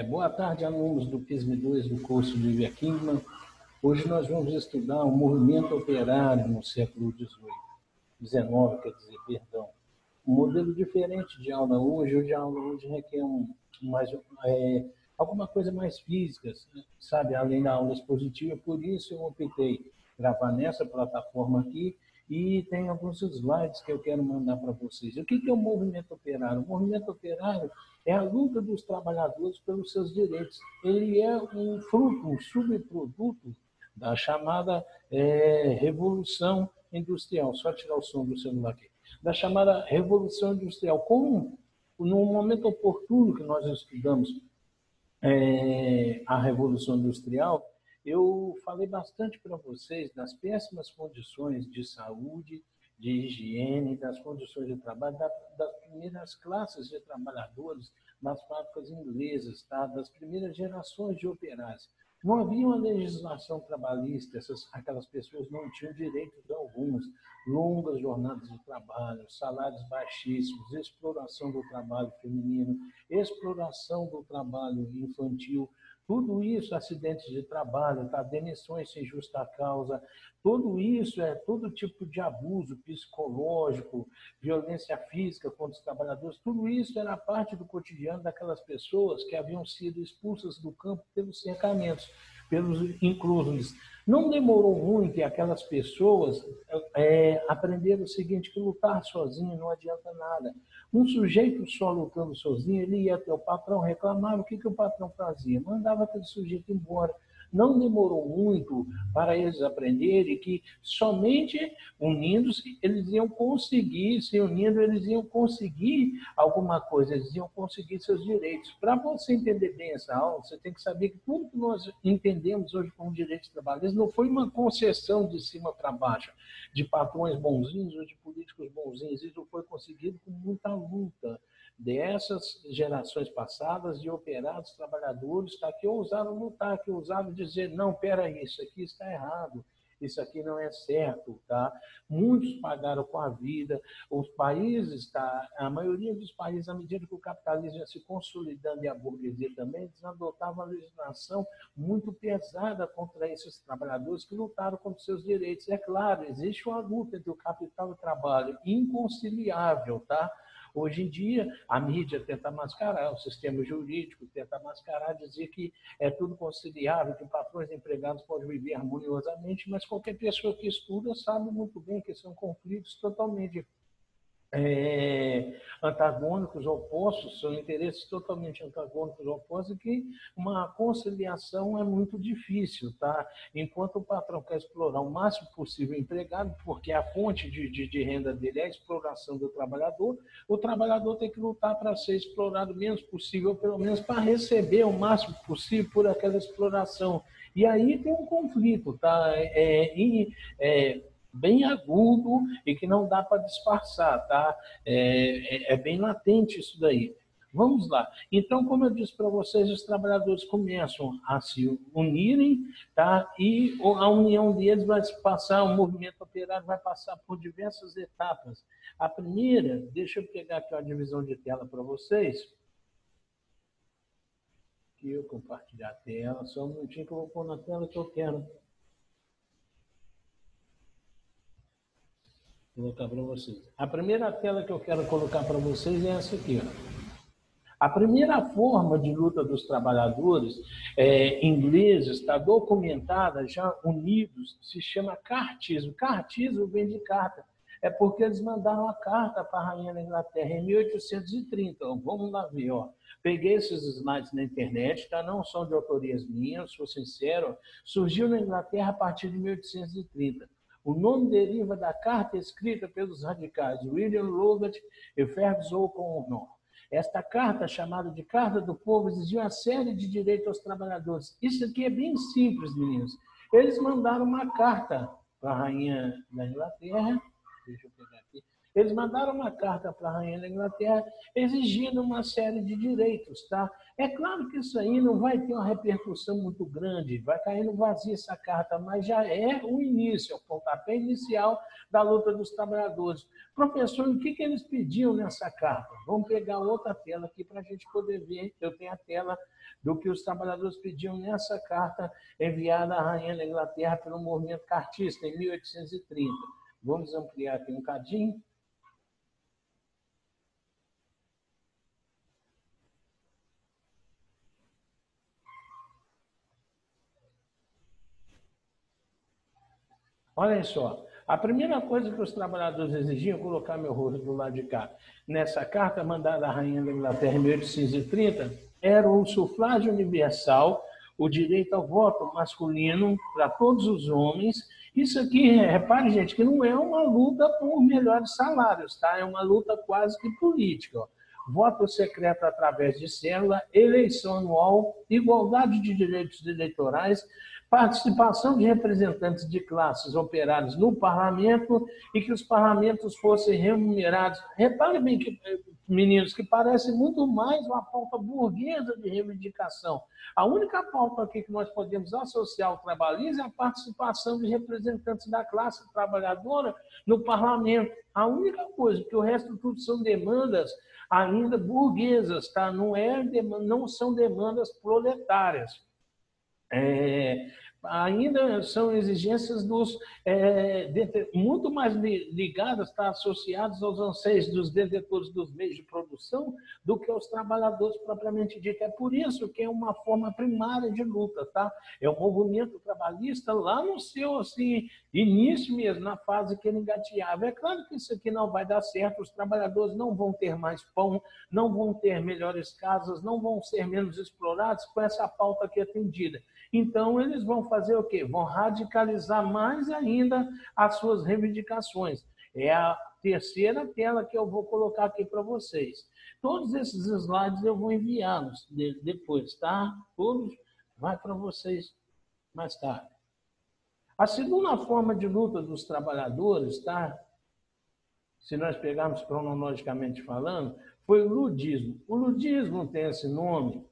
Boa tarde, alunos do PISM 2 do curso de Vivia Kingman. Hoje nós vamos estudar o movimento operário no século XIX, quer dizer, perdão. Um modelo diferente de aula hoje. Hoje a aula hoje requer mais, alguma coisa mais física, sabe, além da aula expositiva. Por isso eu optei gravar nessa plataforma aqui e tem alguns slides que eu quero mandar para vocês. O que é o movimento operário? O movimento operário é a luta dos trabalhadores pelos seus direitos. Ele é um fruto, um subproduto da chamada Revolução Industrial. Só tirar o som do celular aqui. Da chamada Revolução Industrial. Como no momento oportuno que nós estudamos a Revolução Industrial, eu falei bastante para vocês das péssimas condições de saúde, de higiene, das condições de trabalho, das primeiras classes de trabalhadores nas fábricas inglesas, tá? Das primeiras gerações de operários. Não havia uma legislação trabalhista, aquelas pessoas não tinham direitos alguns, longas jornadas de trabalho, salários baixíssimos, exploração do trabalho feminino, exploração do trabalho infantil, tudo isso, acidentes de trabalho, tá? Demissões sem justa causa, tudo isso é todo tipo de abuso psicológico, violência física contra os trabalhadores, tudo isso era parte do cotidiano daquelas pessoas que haviam sido expulsas do campo pelos cercamentos, pelos inclusos. Não demorou muito e aquelas pessoas aprenderam o seguinte, que lutar sozinho não adianta nada. Um sujeito só lutando sozinho, ele ia até o patrão, reclamava, o que o patrão fazia? Mandava aquele sujeito embora. Não demorou muito para eles aprenderem que somente unindo-se eles iam conseguir, se unindo eles iam conseguir alguma coisa, eles iam conseguir seus direitos. Para você entender bem essa aula, você tem que saber que tudo que nós entendemos hoje como direitos trabalhistas não foi uma concessão de cima para baixo, de patrões bonzinhos ou de políticos bonzinhos, isso foi conseguido com muita luta dessas gerações passadas de operários, trabalhadores, tá, que ousaram lutar, que ousaram dizer, não, peraí, isso aqui está errado, isso aqui não é certo, tá? Muitos pagaram com a vida, os países, tá? A maioria dos países, à medida que o capitalismo ia se consolidando e a burguesia também, eles adotavam uma legislação muito pesada contra esses trabalhadores que lutaram contra seus direitos. É claro, existe uma luta entre o capital e o trabalho, inconciliável, tá? Hoje em dia, a mídia tenta mascarar, o sistema jurídico tenta mascarar, dizer que é tudo conciliável, que patrões e empregados podem viver harmoniosamente, mas qualquer pessoa que estuda sabe muito bem que são conflitos totalmente antagônicos, opostos, são interesses totalmente antagônicos, opostos, e que uma conciliação é muito difícil, tá? Enquanto o patrão quer explorar o máximo possível o empregado, porque a fonte de renda dele é a exploração do trabalhador, o trabalhador tem que lutar para ser explorado o menos possível, pelo menos para receber o máximo possível por aquela exploração. E aí tem um conflito, tá? Bem agudo e que não dá para disfarçar, tá? É bem latente isso daí. Vamos lá. Então, como eu disse para vocês, os trabalhadores começam a se unirem, tá? E a união deles vai passar, o movimento operário vai passar por diversas etapas. A primeira, deixa eu pegar aqui uma divisão de tela para vocês. Aqui eu compartilhar a tela, só um minutinho que eu vou pôr na tela que eu quero colocar para vocês. A primeira tela que eu quero colocar para vocês é essa aqui, ó. A primeira forma de luta dos trabalhadores ingleses está documentada, já unidos, se chama cartismo. Cartismo vem de carta. É porque eles mandaram a carta para a rainha da Inglaterra em 1830. Ó, vamos lá ver. Ó. Peguei esses slides na internet, tá? Não são de autorias minhas, sou sincero. Surgiu na Inglaterra a partir de 1830. O nome deriva da carta escrita pelos radicais William Lovett e Ferguson O'Connor. Esta carta, chamada de Carta do Povo, exigia uma série de direitos aos trabalhadores. Isso aqui é bem simples, meninos. Eles mandaram uma carta para a rainha da Inglaterra, deixa eu pegar aqui, Eles mandaram uma carta para a Rainha da Inglaterra exigindo uma série de direitos, tá? É claro que isso aí não vai ter uma repercussão muito grande, vai cair no vazio essa carta, mas já é o início, é o pontapé inicial da luta dos trabalhadores. Professor, o que eles pediam nessa carta? Vamos pegar outra tela aqui para a gente poder ver. Eu tenho a tela do que os trabalhadores pediam nessa carta enviada à Rainha da Inglaterra pelo movimento cartista em 1830. Vamos ampliar aqui um cadinho. Olha só, a primeira coisa que os trabalhadores exigiam, colocar meu rosto do lado de cá, nessa carta mandada à Rainha da Inglaterra em 1830, era o sufrágio universal, o direito ao voto masculino para todos os homens. Isso aqui, repare, gente, que não é uma luta por melhores salários, tá? É uma luta quase que política. Ó. Voto secreto através de célula, eleição anual, igualdade de direitos eleitorais, participação de representantes de classes operárias no parlamento e que os parlamentos fossem remunerados. Reparem bem, que, meninos, que parece muito mais uma pauta burguesa de reivindicação. A única pauta aqui que nós podemos associar ao trabalhismo é a participação de representantes da classe trabalhadora no parlamento. A única coisa, porque o resto tudo são demandas ainda burguesas, tá? Não são demandas proletárias. Ainda são exigências muito mais ligadas, tá, associadas aos anseios dos detentores dos meios de produção do que aos trabalhadores propriamente dito. É por isso que é uma forma primária de luta, tá? É o movimento trabalhista lá no seu assim, início mesmo, na fase que ele engateava. É claro que isso aqui não vai dar certo, os trabalhadores não vão ter mais pão, não vão ter melhores casas, não vão ser menos explorados com essa pauta aqui atendida. Então, eles vão fazer o quê? Vão radicalizar mais ainda as suas reivindicações. É a terceira tela que eu vou colocar aqui para vocês. Todos esses slides eu vou enviá-los depois, tá? Todos vai para vocês mais tarde. A segunda forma de luta dos trabalhadores, tá? Se nós pegarmos cronologicamente falando, foi o ludismo. O ludismo tem esse nome.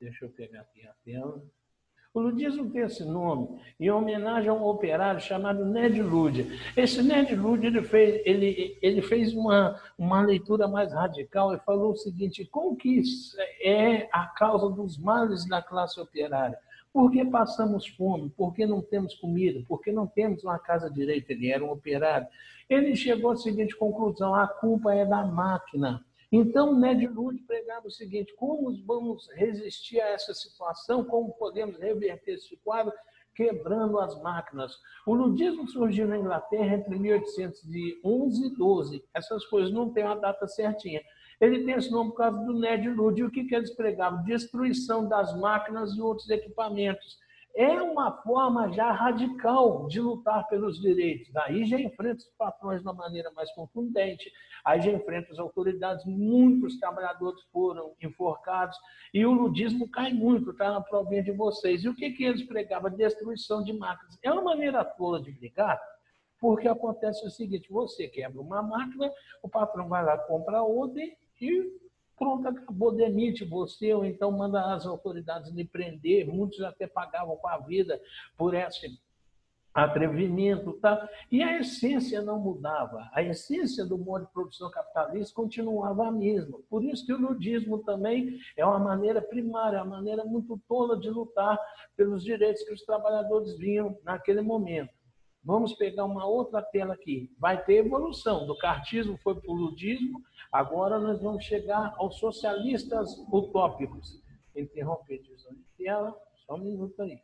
Deixa eu pegar aqui a tela. O ludismo tem esse nome em homenagem a um operário chamado Ned Ludd. Esse Ned Ludd ele fez uma leitura mais radical e falou o seguinte: como que é a causa dos males da classe operária? Por que passamos fome? Por que não temos comida? Por que não temos uma casa direita? Ele era um operário. Ele chegou à seguinte conclusão: a culpa é da máquina. Então, Ned Ludd pregava o seguinte: como vamos resistir a essa situação? Como podemos reverter esse quadro? Quebrando as máquinas. O ludismo surgiu na Inglaterra entre 1811 e 12. Essas coisas não têm uma data certinha. Ele tem esse nome por causa do Ned Ludd. E o que eles pregavam? Destruição das máquinas e outros equipamentos. É uma forma já radical de lutar pelos direitos. Daí já enfrenta os patrões de uma maneira mais contundente, aí já enfrenta as autoridades, muitos trabalhadores foram enforcados, e o ludismo cai muito, está na provinha de vocês. E o que eles pregavam? Destruição de máquinas. É uma maneira tola de brigar, porque acontece o seguinte: você quebra uma máquina, o patrão vai lá, compra outra e pronto, acabou, demite você, ou então manda as autoridades lhe prender. Muitos até pagavam com a vida por esse atrevimento, tá? E a essência não mudava. A essência do modo de produção capitalista continuava a mesma. Por isso que o ludismo também é uma maneira primária, uma maneira muito tola de lutar pelos direitos que os trabalhadores vinham naquele momento. Vamos pegar uma outra tela aqui. Vai ter evolução. Do cartismo foi para o ludismo. Agora nós vamos chegar aos socialistas utópicos. Interromper de visão de tela. Só um minuto aí.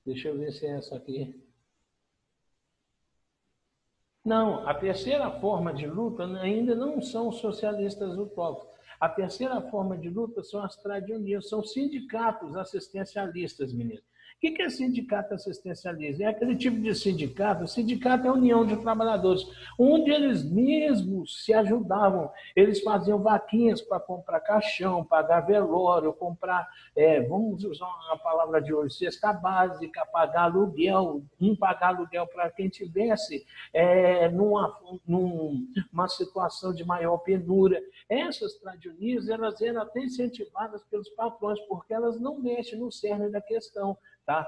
Deixa eu ver se é essa aqui. Não, a terceira forma de luta ainda não são os socialistas utópicos. A terceira forma de luta são as trade unions, são sindicatos assistencialistas, meninos. O que é sindicato assistencialista? É aquele tipo de sindicato. O sindicato é a união de trabalhadores, onde eles mesmos se ajudavam. Eles faziam vaquinhas para comprar caixão, pagar velório, comprar, vamos usar a palavra de hoje, cesta básica, pagar aluguel, pagar aluguel para quem tivesse numa situação de maior penúria. Essas trade unions, elas eram até incentivadas pelos patrões, porque elas não mexem no cerne da questão. Tá?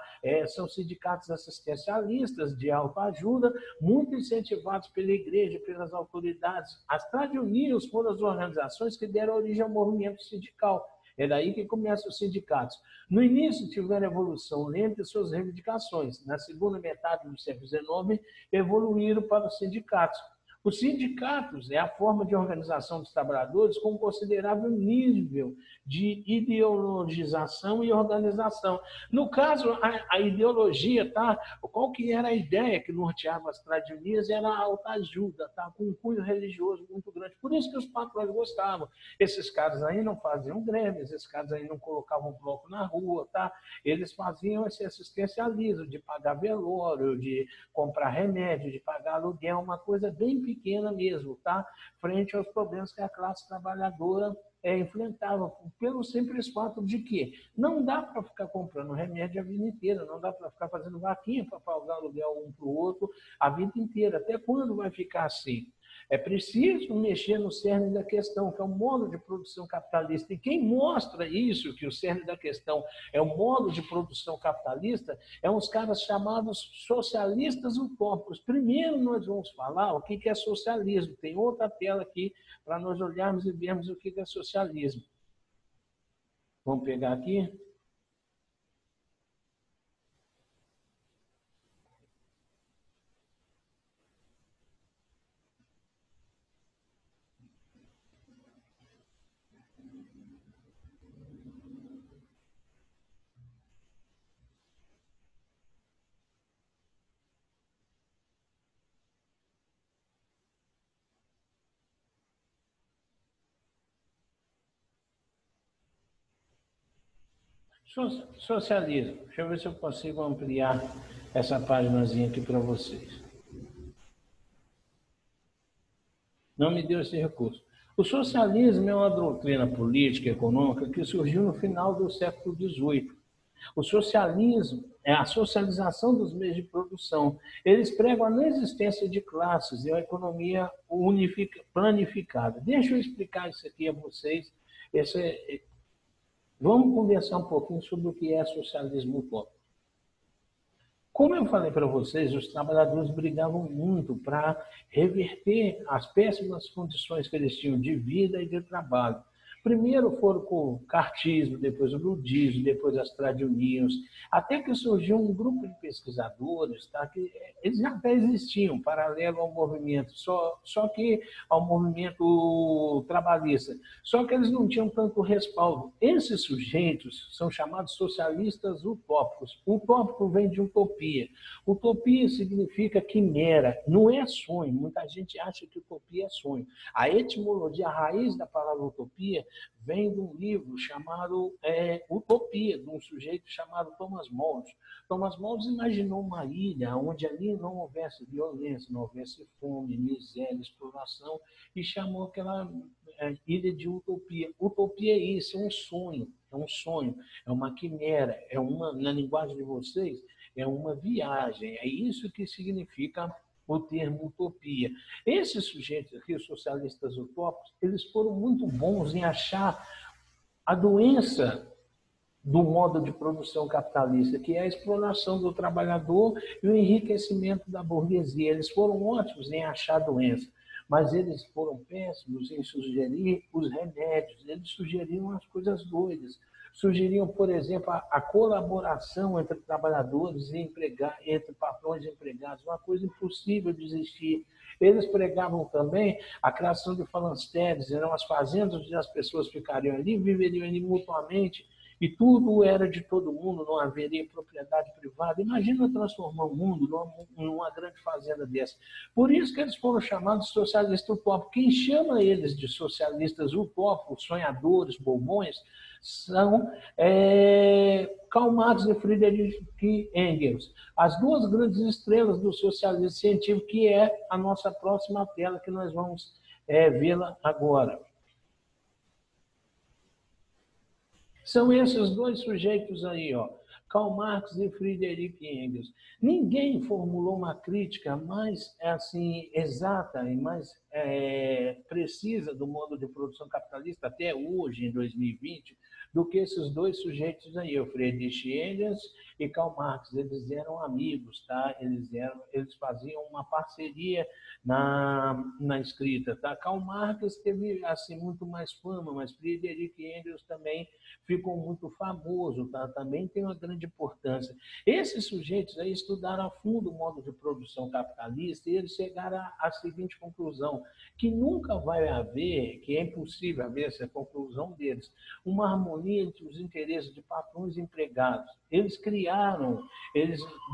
São sindicatos assistencialistas de autoajuda, muito incentivados pela igreja, pelas autoridades. As trade unions foram as organizações que deram origem ao movimento sindical. É daí que começam os sindicatos. No início, tiveram evolução lenta em suas reivindicações. Na segunda metade do século XIX, evoluíram para os sindicatos. Os sindicatos é a forma de organização dos trabalhadores com considerável nível de ideologização e organização. No caso, a ideologia, tá? Qual que era a ideia que norteava as trade unions? Era a autoajuda, tá? Com um cunho religioso muito grande. Por isso que os patrões gostavam. Esses caras aí não faziam greves, esses caras aí não colocavam bloco na rua, tá? Eles faziam esse assistencialismo de pagar velório, de comprar remédio, de pagar aluguel, uma coisa bem pequena mesmo, tá? Frente aos problemas que a classe trabalhadora enfrentava, pelo simples fato de que não dá para ficar comprando remédio a vida inteira, não dá para ficar fazendo vaquinha para pagar aluguel um para o outro a vida inteira. Até quando vai ficar assim? É preciso mexer no cerne da questão, que é o modo de produção capitalista. E quem mostra isso, que o cerne da questão é o modo de produção capitalista, é uns caras chamados socialistas utópicos. Primeiro nós vamos falar o que é socialismo. Tem outra tela aqui para nós olharmos e vermos o que é socialismo. Vamos pegar aqui. Socialismo. Deixa eu ver se eu consigo ampliar essa páginazinha aqui para vocês. Não me deu esse recurso. O socialismo é uma doutrina política e econômica que surgiu no final do século XVIII. O socialismo é a socialização dos meios de produção. Eles pregam a não existência de classes e a economia planificada. Deixa eu explicar isso aqui a vocês. Vamos conversar um pouquinho sobre o que é socialismo utópico. Como eu falei para vocês, os trabalhadores brigavam muito para reverter as péssimas condições que eles tinham de vida e de trabalho. Primeiro foram com o cartismo, depois o ludismo, depois as trade unions, até que surgiu um grupo de pesquisadores, tá, que eles já até existiam, paralelo ao movimento, só que ao movimento trabalhista, só que eles não tinham tanto respaldo. Esses sujeitos são chamados socialistas utópicos. Utópico vem de utopia. Utopia significa quimera, não é sonho. Muita gente acha que utopia é sonho. A etimologia, a raiz da palavra utopia vem de um livro chamado Utopia, de um sujeito chamado Thomas Malthus. Thomas Malthus imaginou uma ilha onde ali não houvesse violência, não houvesse fome, miséria, exploração, e chamou aquela ilha de utopia. Utopia é isso, é um sonho, é uma quimera, na linguagem de vocês, é uma viagem, é isso que significa o termo utopia. Esses sujeitos aqui, os socialistas utópicos, eles foram muito bons em achar a doença do modo de produção capitalista, que é a exploração do trabalhador e o enriquecimento da burguesia. Eles foram ótimos em achar a doença, mas eles foram péssimos em sugerir os remédios. Eles sugeriam as coisas doidas. Sugeriam, por exemplo, a colaboração entre trabalhadores e empregados, entre patrões e empregados, uma coisa impossível de existir. Eles pregavam também a criação de falanstéres, eram as fazendas onde as pessoas ficariam ali, viveriam ali mutuamente, e tudo era de todo mundo, não haveria propriedade privada. Imagina transformar o mundo numa grande fazenda dessa. Por isso que eles foram chamados de socialistas utópicos. Quem chama eles de socialistas utópicos, sonhadores, bobões, são Karl Marx e Friedrich Engels, as duas grandes estrelas do socialismo científico, que é a nossa próxima tela, que nós vamos vê-la agora. São esses dois sujeitos aí, ó, Karl Marx e Friedrich Engels. Ninguém formulou uma crítica mais assim exata e mais precisa do modo de produção capitalista até hoje, em 2020, do que esses dois sujeitos aí, o Friedrich Engels e Karl Marx. Eles eram amigos, tá? Eles faziam uma parceria na escrita, tá? Karl Marx teve assim muito mais fama, mas Friedrich Engels também ficou muito famoso, tá? Também tem uma grande importância. Esses sujeitos aí estudaram a fundo o modo de produção capitalista e eles chegaram à seguinte conclusão, que nunca vai haver, que é impossível haver essa conclusão deles, uma harmonia entre os interesses de patrões e empregados. Eles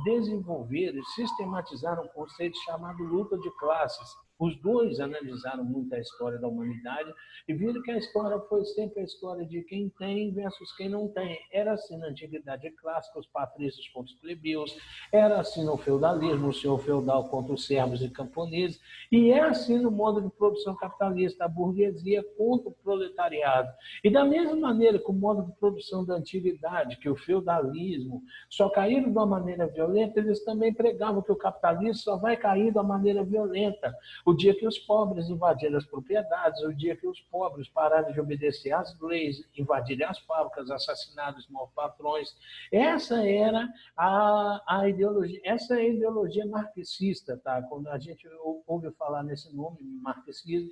desenvolveram e sistematizaram um conceito chamado luta de classes. Os dois analisaram muito a história da humanidade e viram que a história foi sempre a história de quem tem versus quem não tem. Era assim na antiguidade clássica, os patrícios contra os plebeus, era assim no feudalismo, o senhor feudal contra os servos e camponeses, e é assim no modo de produção capitalista, a burguesia contra o proletariado. E da mesma maneira que o modo de produção da antiguidade, que o feudalismo só caíram de uma maneira violenta, eles também pregavam que o capitalismo só vai cair de uma maneira violenta. O dia que os pobres invadiram as propriedades, o dia que os pobres pararam de obedecer às leis, invadirem as fábricas, assassinaram os maus patrões. Essa era a ideologia, essa é a ideologia marxista, tá? Quando a gente ouve falar nesse nome,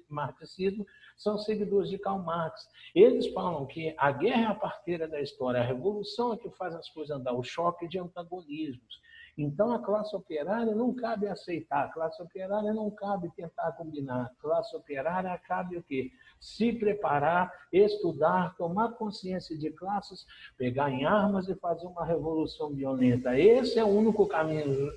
marxismo, são seguidores de Karl Marx. Eles falam que a guerra é a parteira da história, a revolução é que faz as coisas andar, o choque de antagonismos. Então, a classe operária não cabe aceitar, a classe operária não cabe tentar combinar, a classe operária cabe o quê? Se preparar, estudar, tomar consciência de classes, pegar em armas e fazer uma revolução violenta. Esse é o único caminho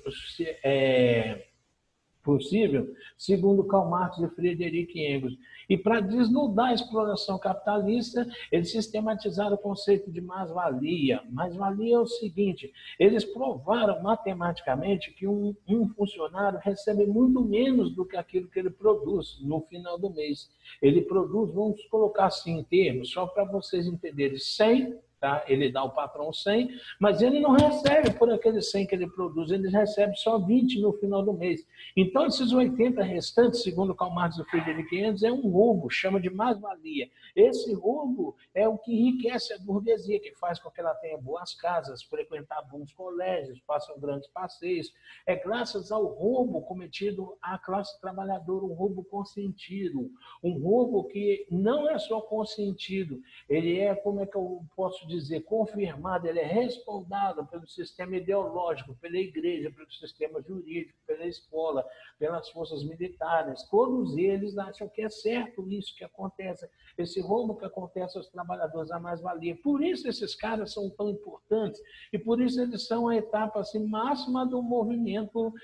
possível, segundo Karl Marx e Friedrich Engels. E para desnudar a exploração capitalista, eles sistematizaram o conceito de mais-valia. Mais-valia é o seguinte, eles provaram matematicamente que um funcionário recebe muito menos do que aquilo que ele produz no final do mês. Ele produz, vamos colocar assim em termos, só para vocês entenderem, 100, tá? Ele dá ao patrão 100, mas ele não recebe por aqueles 100 que ele produz, ele recebe só 20 no final do mês. Então, esses 80 restantes, segundo Karl Marx e Friedrich Engels, é um roubo, chama de mais-valia. Esse roubo é o que enriquece a burguesia, que faz com que ela tenha boas casas, frequentar bons colégios, façam grandes passeios. É graças ao roubo cometido à classe trabalhadora, um roubo consentido, um roubo que não é só consentido, ele é, como é que eu posso dizer, confirmado, ele é respaldado pelo sistema ideológico, pela igreja, pelo sistema jurídico, pela escola, pelas forças militares. Todos eles acham que é certo isso que acontece, esse roubo que acontece aos trabalhadores, a mais-valia. Por isso esses caras são tão importantes e por isso eles são a etapa assim, máxima do movimento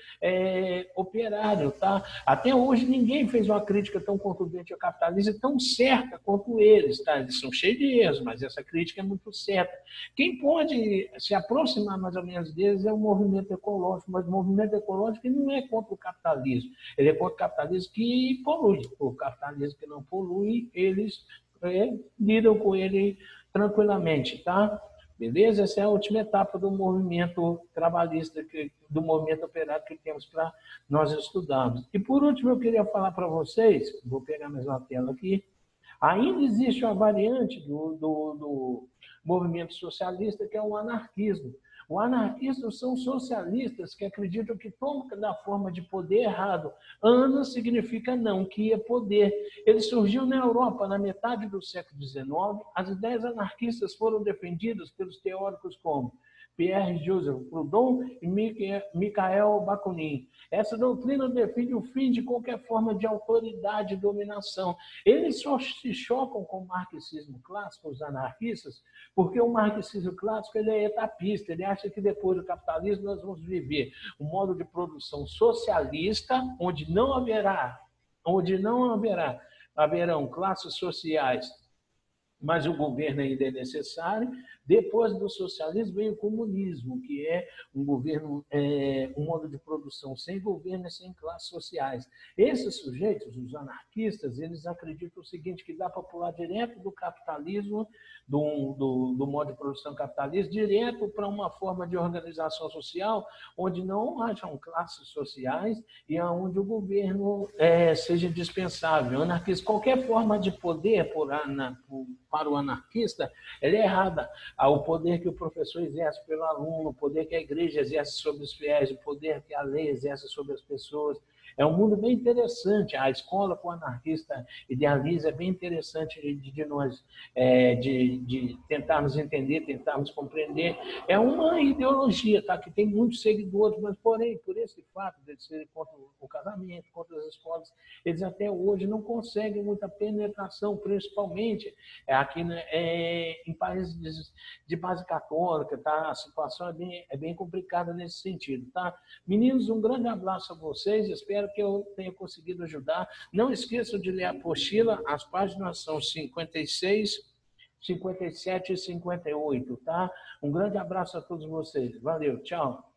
operário. Tá? Até hoje ninguém fez uma crítica tão contundente ao capitalismo e tão certa quanto eles. Tá? Eles são cheios de erros, mas essa crítica é muito certa. Quem pode se aproximar mais ou menos deles é o movimento ecológico, mas o movimento ecológico não é contra o capitalismo, ele é contra o capitalismo que polui. O capitalismo que não polui, eles lidam com ele tranquilamente, tá? Beleza? Essa é a última etapa do movimento trabalhista, do movimento operário que temos para nós estudarmos. E por último, eu queria falar para vocês, vou pegar mais uma tela aqui, ainda existe uma variante do movimento socialista, que é o anarquismo. O anarquismo são socialistas que acreditam que toda forma de poder errado, ana significa não, que é poder. Ele surgiu na Europa na metade do século XIX. As ideias anarquistas foram defendidas pelos teóricos como Pierre-Joseph Proudhon e Mikhail Bakunin. Essa doutrina defende o fim de qualquer forma de autoridade e dominação. Eles só se chocam com o marxismo clássico, os anarquistas, porque o marxismo clássico ele é etapista, ele acha que depois do capitalismo nós vamos viver um modo de produção socialista, onde haverão classes sociais mas o governo ainda é necessário. Depois do socialismo veio o comunismo, que é um governo, um modo de produção sem governo e sem classes sociais. Esses sujeitos, os anarquistas, eles acreditam o seguinte, que dá para pular direto do capitalismo, do modo de produção capitalista, direto para uma forma de organização social, onde não hajam classes sociais e onde o governo seja dispensável. O anarquista, qualquer forma de poder para o anarquista, ela é errada. O poder que o professor exerce pelo aluno, o poder que a igreja exerce sobre os fiéis, o poder que a lei exerce sobre as pessoas. É um mundo bem interessante. A escola que o anarquista idealiza é bem interessante de nós, de tentarmos entender, tentarmos compreender. É uma ideologia, tá? Que tem muitos seguidores, mas, porém, por esse fato de serem contra o casamento, contra as escolas, eles até hoje não conseguem muita penetração, principalmente aqui, né, em países de base católica, tá? A situação é bem complicada nesse sentido, tá? Meninos, um grande abraço a vocês, espero que eu tenha conseguido ajudar. Não esqueçam de ler a apostila, as páginas são 56, 57 e 58, tá? Um grande abraço a todos vocês. Valeu, tchau.